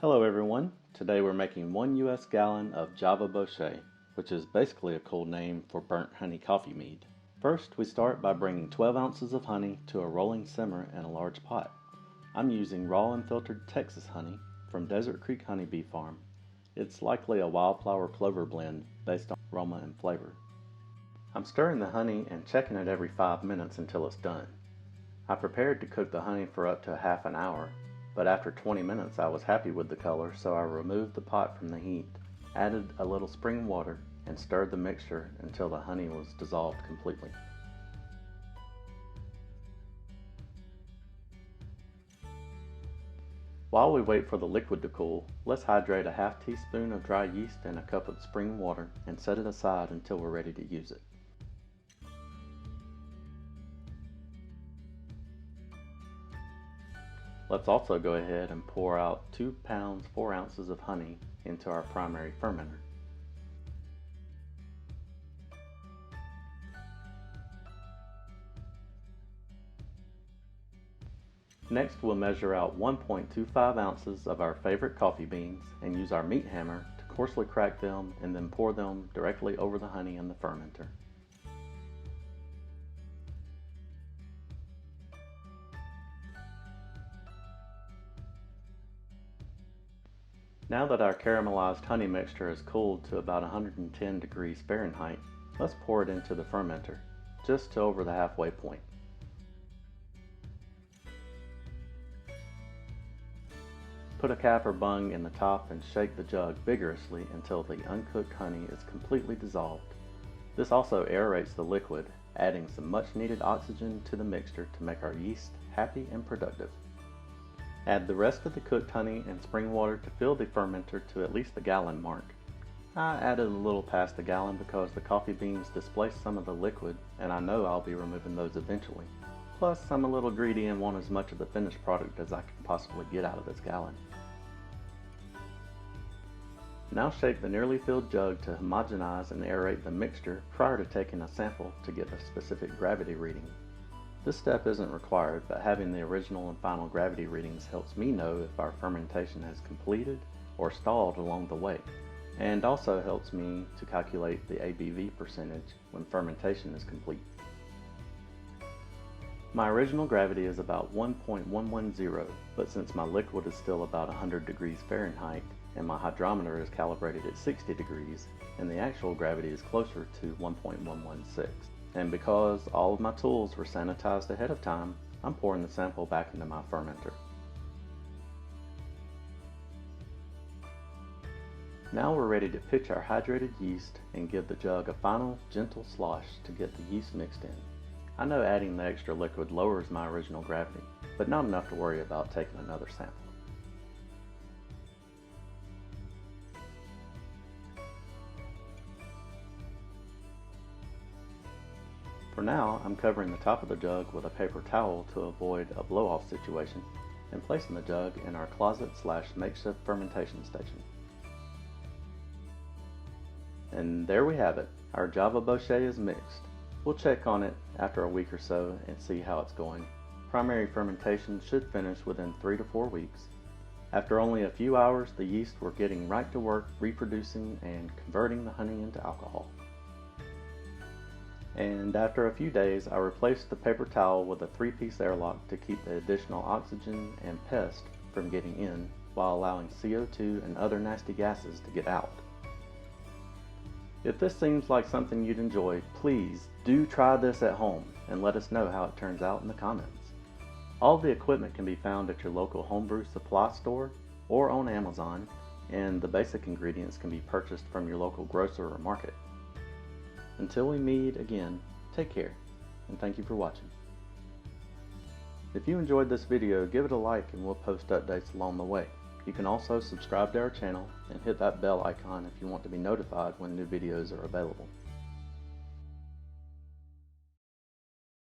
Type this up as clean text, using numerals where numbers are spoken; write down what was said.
Hello everyone. Today we're making 1 US gallon of Java Bochet, which is basically a cool name for burnt honey coffee mead. First, we start by bringing 12 ounces of honey to a rolling simmer in a large pot. I'm using raw unfiltered Texas honey from Desert Creek Honeybee Farm. It's likely a wildflower clover blend based on aroma and flavor. I'm stirring the honey and checking it every 5 minutes until it's done. I prepared to cook the honey for up to half an hour, but after 20 minutes I was happy with the color, so I removed the pot from the heat, added a little spring water, and stirred the mixture until the honey was dissolved completely. While we wait for the liquid to cool, let's hydrate a half teaspoon of dry yeast in a cup of spring water and set it aside until we're ready to use it. Let's also go ahead and pour out 2 pounds 4 ounces of honey into our primary fermenter. Next, we'll measure out 1.25 ounces of our favorite coffee beans and use our meat hammer to coarsely crack them and then pour them directly over the honey in the fermenter. Now that our caramelized honey mixture is cooled to about 110 degrees Fahrenheit, let's pour it into the fermenter, just to over the halfway point. Put a cap or bung in the top and shake the jug vigorously until the uncooked honey is completely dissolved. This also aerates the liquid, adding some much needed oxygen to the mixture to make our yeast happy and productive. Add the rest of the cooked honey and spring water to fill the fermenter to at least the gallon mark. I added a little past the gallon because the coffee beans displaced some of the liquid and I know I'll be removing those eventually. Plus, I'm a little greedy and want as much of the finished product as I can possibly get out of this gallon. Now shake the nearly filled jug to homogenize and aerate the mixture prior to taking a sample to get a specific gravity reading. This step isn't required, but having the original and final gravity readings helps me know if our fermentation has completed or stalled along the way, and also helps me to calculate the ABV percentage when fermentation is complete. My original gravity is about 1.110, but since my liquid is still about 100 degrees Fahrenheit and my hydrometer is calibrated at 60 degrees, and the actual gravity is closer to 1.116. And because all of my tools were sanitized ahead of time, I'm pouring the sample back into my fermenter. Now we're ready to pitch our hydrated yeast and give the jug a final gentle slosh to get the yeast mixed in. I know adding the extra liquid lowers my original gravity, but not enough to worry about taking another sample. For now, I'm covering the top of the jug with a paper towel to avoid a blow-off situation and placing the jug in our closet/makeshift fermentation station. And there we have it. Our Java Bochet is mixed. We'll check on it after a week or so and see how it's going. Primary fermentation should finish within 3 to 4 weeks. After only a few hours, the yeast were getting right to work reproducing and converting the honey into alcohol. And after a few days, I replaced the paper towel with a 3-piece airlock to keep the additional oxygen and pests from getting in while allowing CO2 and other nasty gases to get out. If this seems like something you'd enjoy, please do try this at home and let us know how it turns out in the comments. All the equipment can be found at your local homebrew supply store or on Amazon, and the basic ingredients can be purchased from your local grocer or market. Until we meet again, take care, and thank you for watching. If you enjoyed this video, give it a like and we'll post updates along the way. You can also subscribe to our channel and hit that bell icon if you want to be notified when new videos are available.